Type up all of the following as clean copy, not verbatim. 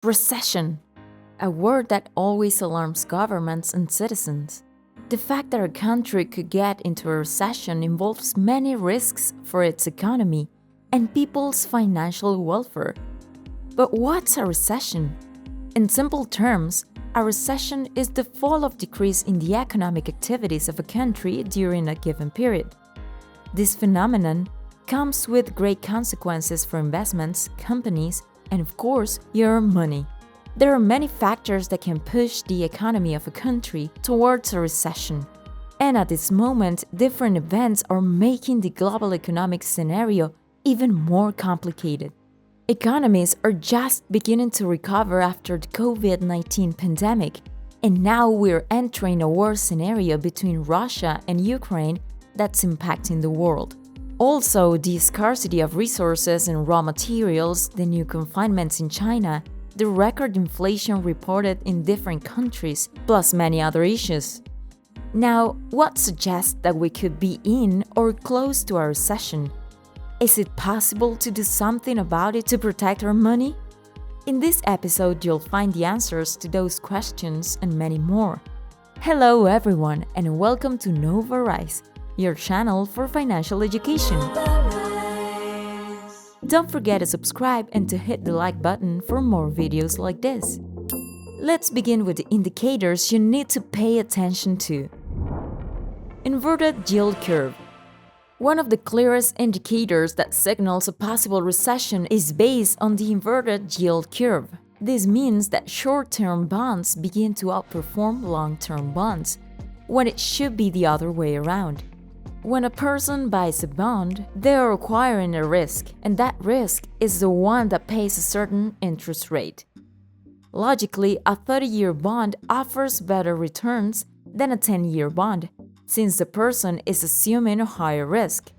Recession, a word that always alarms governments and citizens. The fact that a country could get into a recession involves many risks for its economy and people's financial welfare. But what's a recession? In simple terms, a recession is the fall or decrease in the economic activities of a country during a given period. This phenomenon comes with great consequences for investments, companies, and of course, your money. There are many factors that can push the economy of a country towards a recession. And at this moment, different events are making the global economic scenario even more complicated. Economies are just beginning to recover after the COVID-19 pandemic, and now we're entering a war scenario between Russia and Ukraine that's impacting the world. Also, the scarcity of resources and raw materials, the new confinements in China, the record inflation reported in different countries, plus many other issues. Now, what suggests that we could be in or close to a recession? Is it possible to do something about it to protect our money? In this episode, you'll find the answers to those questions and many more. Hello everyone, and welcome to Novarise, your channel for financial education. Don't forget to subscribe and to hit the like button for more videos like this. Let's begin with the indicators you need to pay attention to. Inverted yield curve. One of the clearest indicators that signals a possible recession is based on the inverted yield curve. This means that short-term bonds begin to outperform long-term bonds, when it should be the other way around. When a person buys a bond, they are acquiring a risk, and that risk is the one that pays a certain interest rate. Logically, a 30-year bond offers better returns than a 10-year bond, since the person is assuming a higher risk.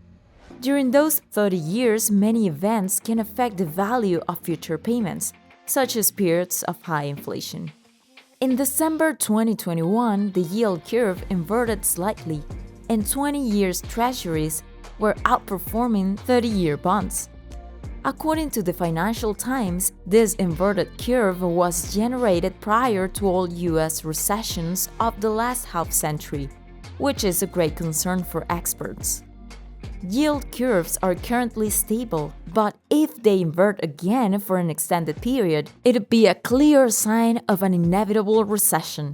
During those 30 years, many events can affect the value of future payments, such as periods of high inflation. In December 2021, the yield curve inverted slightly, and 20 years treasuries were outperforming 30-year bonds. According to the Financial Times, this inverted curve was generated prior to all US recessions of the last half-century, which is a great concern for experts. Yield curves are currently stable, but if they invert again for an extended period, it'd be a clear sign of an inevitable recession.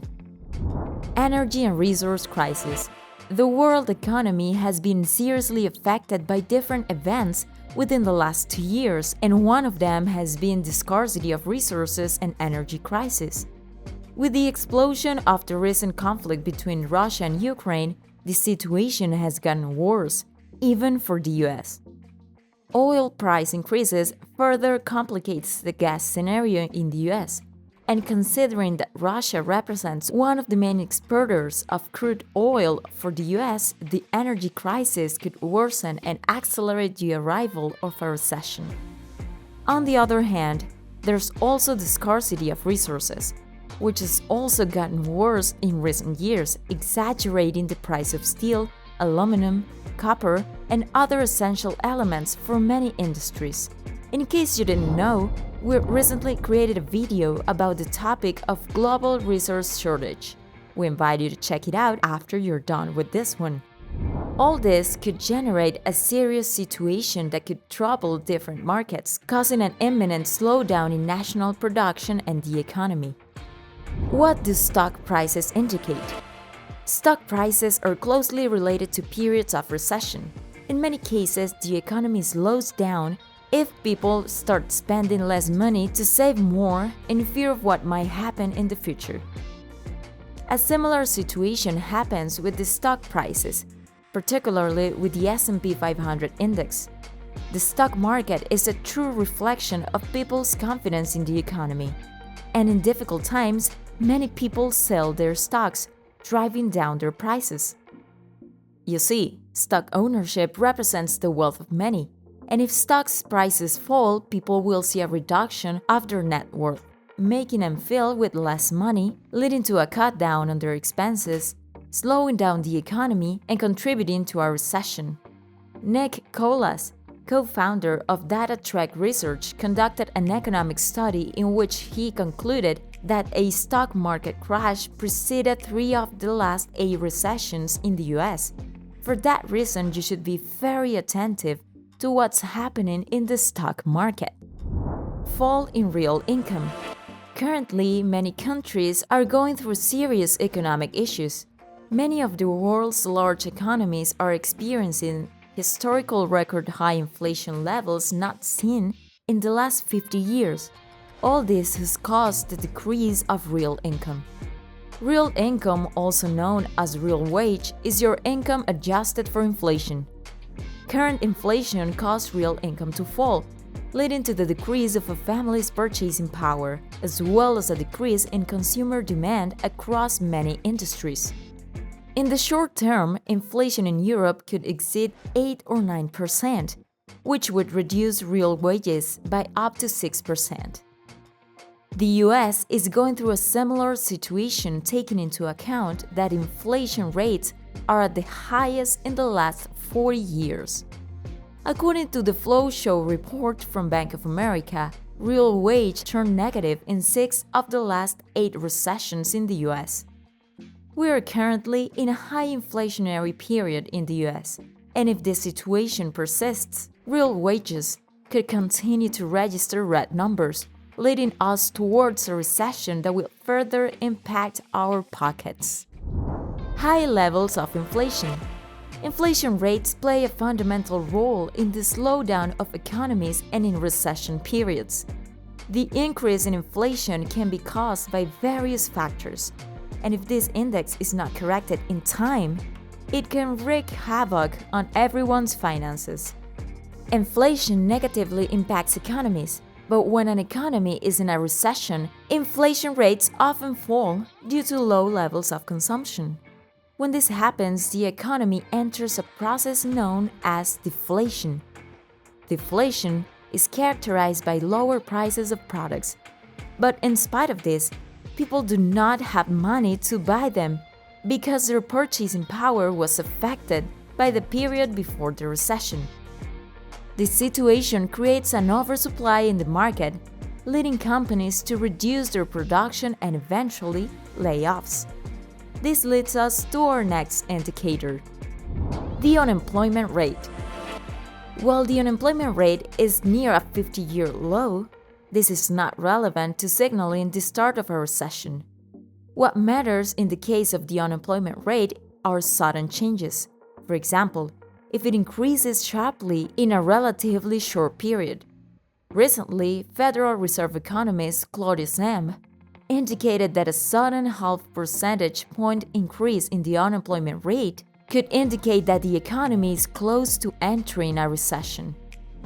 Energy and resource crisis. The world economy has been seriously affected by different events within the last 2 years, and one of them has been the scarcity of resources and energy crisis. With the explosion of the recent conflict between Russia and Ukraine, the situation has gotten worse, even for the US. Oil price increases further complicates the gas scenario in the US, and considering that Russia represents one of the main exporters of crude oil for the US, the energy crisis could worsen and accelerate the arrival of a recession. On the other hand, there's also the scarcity of resources, which has also gotten worse in recent years, exaggerating the price of steel, aluminum, copper, and other essential elements for many industries. In case you didn't know, we recently created a video about the topic of global resource shortage. We invite you to check it out after you're done with this one. All this could generate a serious situation that could trouble different markets, causing an imminent slowdown in national production and the economy. What do stock prices indicate? Stock prices are closely related to periods of recession. In many cases, the economy slows down if people start spending less money to save more in fear of what might happen in the future. A similar situation happens with the stock prices, particularly with the S&P 500 index. The stock market is a true reflection of people's confidence in the economy, and in difficult times, many people sell their stocks, driving down their prices. You see, stock ownership represents the wealth of many, and if stocks prices fall, people will see a reduction of their net worth, making them feel with less money, leading to a cut down on their expenses, slowing down the economy and contributing to a recession. Nick Colas, co-founder of Data Track Research, conducted an economic study in which he concluded that a stock market crash preceded 3 of the last 8 recessions in the US. For that reason, you should be very attentive to what's happening in the stock market. Fall in real income. Currently, many countries are going through serious economic issues. Many of the world's large economies are experiencing historical record high inflation levels not seen in the last 50 years. All this has caused the decrease of real income. Real income, also known as real wage, is your income adjusted for inflation. Current inflation caused real income to fall, leading to the decrease of a family's purchasing power, as well as a decrease in consumer demand across many industries. In the short term, inflation in Europe could exceed 8 or 9%, which would reduce real wages by up to 6%. The US is going through a similar situation, taking into account that inflation rates are at the highest in the last 40 years. According to the Flow Show report from Bank of America, real wage turned negative in 6 of the last 8 recessions in the US. We are currently in a high inflationary period in the US, and if this situation persists, real wages could continue to register red numbers, leading us towards a recession that will further impact our pockets. High levels of inflation. Inflation rates play a fundamental role in the slowdown of economies and in recession periods. The increase in inflation can be caused by various factors, and if this index is not corrected in time, it can wreak havoc on everyone's finances. Inflation negatively impacts economies. But when an economy is in a recession, inflation rates often fall due to low levels of consumption. When this happens, the economy enters a process known as deflation. Deflation is characterized by lower prices of products. But in spite of this, people do not have money to buy them because their purchasing power was affected by the period before the recession. This situation creates an oversupply in the market, leading companies to reduce their production and eventually layoffs. This leads us to our next indicator, the unemployment rate. While the unemployment rate is near a 50-year low, this is not relevant to signaling the start of a recession. What matters in the case of the unemployment rate are sudden changes. For example, if it increases sharply in a relatively short period. Recently, Federal Reserve economist Claudius M. indicated that a sudden half percentage point increase in the unemployment rate could indicate that the economy is close to entering a recession.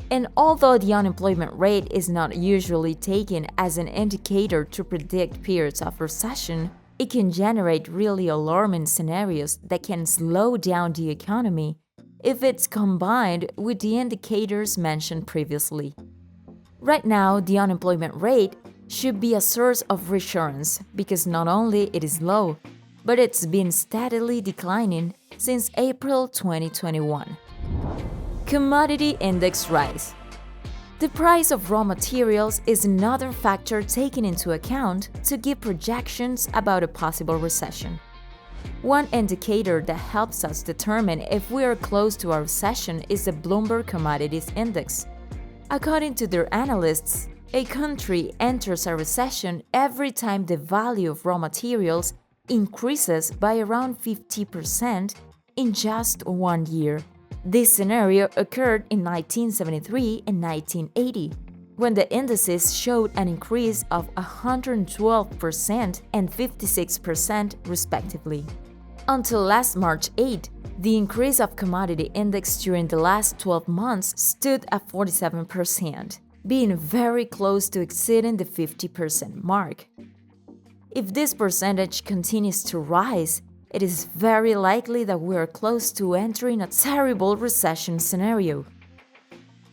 And although the unemployment rate is not usually taken as an indicator to predict periods of recession, it can generate really alarming scenarios that can slow down the economy if it's combined with the indicators mentioned previously. Right now, the unemployment rate should be a source of reassurance because not only it is low, but it's been steadily declining since April 2021. Commodity index rise. The price of raw materials is another factor taken into account to give projections about a possible recession. One indicator that helps us determine if we are close to a recession is the Bloomberg Commodities Index. According to their analysts, a country enters a recession every time the value of raw materials increases by around 50% in just 1 year. This scenario occurred in 1973 and 1980, when the indices showed an increase of 112% and 56% respectively. Until last March 8, the increase of commodity index during the last 12 months stood at 47%, being very close to exceeding the 50% mark. If this percentage continues to rise, it is very likely that we are close to entering a terrible recession scenario.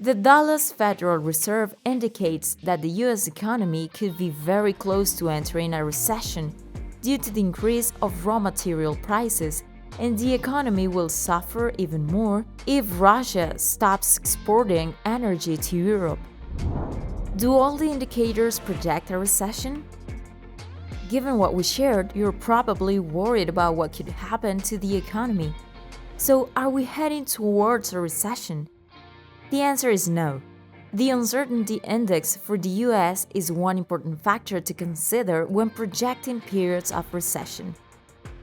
The Dallas Federal Reserve indicates that the US economy could be very close to entering a recession due to the increase of raw material prices and the economy will suffer even more if Russia stops exporting energy to Europe. Do all the indicators project a recession? Given what we shared, you're probably worried about what could happen to the economy. So, are we heading towards a recession? The answer is no. The uncertainty index for the US is one important factor to consider when projecting periods of recession.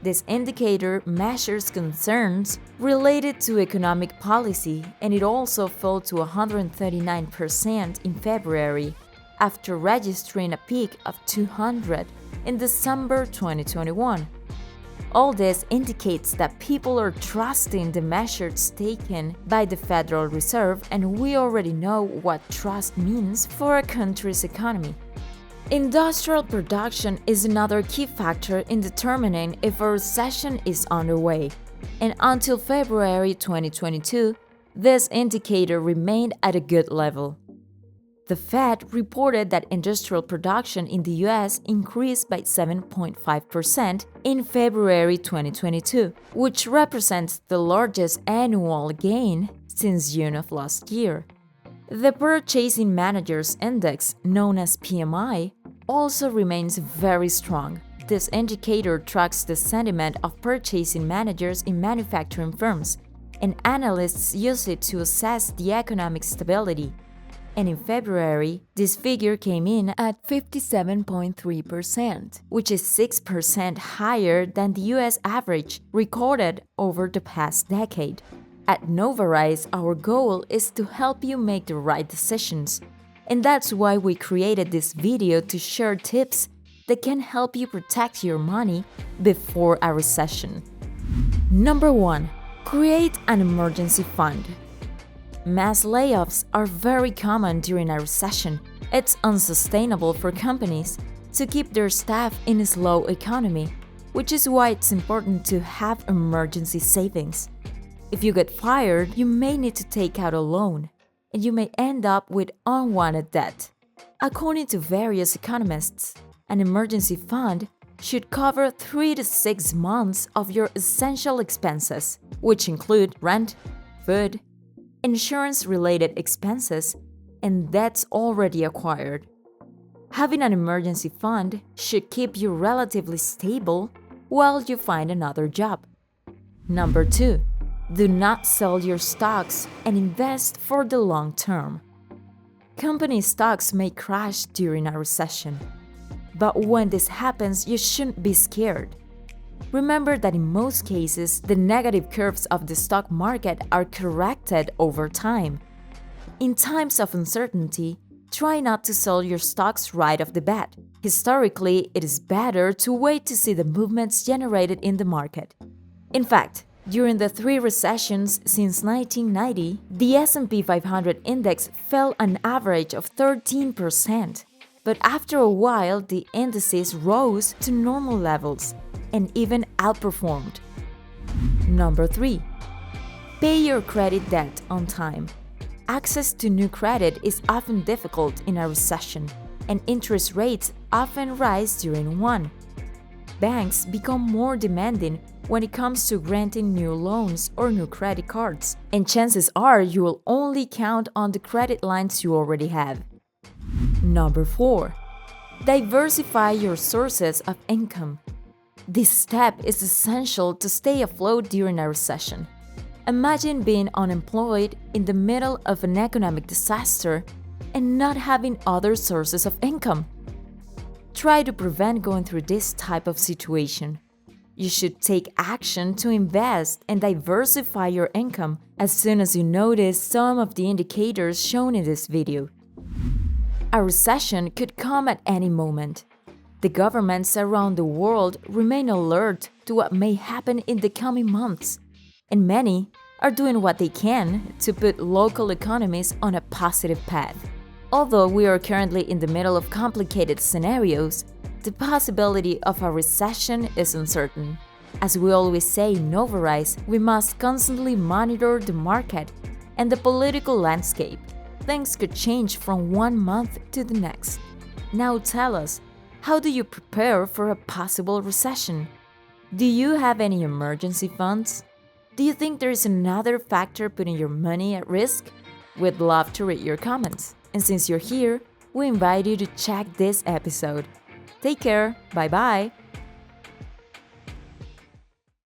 This indicator measures concerns related to economic policy, and it also fell to 139% in February, after registering a peak of 200 in December 2021. All this indicates that people are trusting the measures taken by the Federal Reserve, and we already know what trust means for a country's economy. Industrial production is another key factor in determining if a recession is underway, and until February 2022, this indicator remained at a good level. The Fed reported that industrial production in the US increased by 7.5% in February 2022, which represents the largest annual gain since June of last year. The Purchasing Managers Index, known as PMI, also remains very strong. This indicator tracks the sentiment of purchasing managers in manufacturing firms, and analysts use it to assess the economic stability. And in February, this figure came in at 57.3%, which is 6% higher than the US average recorded over the past decade. At Novarise, our goal is to help you make the right decisions. And that's why we created this video to share tips that can help you protect your money before a recession. Number 1. Create an emergency fund. Mass layoffs are very common during a recession. It's unsustainable for companies to keep their staff in a slow economy, which is why it's important to have emergency savings. If you get fired, you may need to take out a loan, and you may end up with unwanted debt. According to various economists, an emergency fund should cover 3 to 6 months of your essential expenses, which include rent, food, insurance-related expenses, and debts already acquired. Having an emergency fund should keep you relatively stable while you find another job. Number 2. Do not sell your stocks and invest for the long term. Company stocks may crash during a recession, but when this happens, you shouldn't be scared. Remember that in most cases, the negative curves of the stock market are corrected over time. In times of uncertainty, try not to sell your stocks right off the bat. Historically, it is better to wait to see the movements generated in the market. In fact, during the 3 recessions since 1990, the S&P 500 index fell an average of 13%. But after a while, the indices rose to normal levels and even outperformed. Number 3. Pay your credit debt on time. Access to new credit is often difficult in a recession, and interest rates often rise during one. Banks become more demanding when it comes to granting new loans or new credit cards, and chances are you will only count on the credit lines you already have. Number 4. Diversify your sources of income. This step is essential to stay afloat during a recession. Imagine being unemployed in the middle of an economic disaster and not having other sources of income. Try to prevent going through this type of situation. You should take action to invest and diversify your income as soon as you notice some of the indicators shown in this video. A recession could come at any moment. The governments around the world remain alert to what may happen in the coming months, and many are doing what they can to put local economies on a positive path. Although we are currently in the middle of complicated scenarios, the possibility of a recession is uncertain. As we always say in Novarise, we must constantly monitor the market and the political landscape. Things could change from one month to the next. Now tell us, how do you prepare for a possible recession? Do you have any emergency funds? Do you think there is another factor putting your money at risk? We'd love to read your comments. And since you're here, we invite you to check this episode. Take care. Bye bye.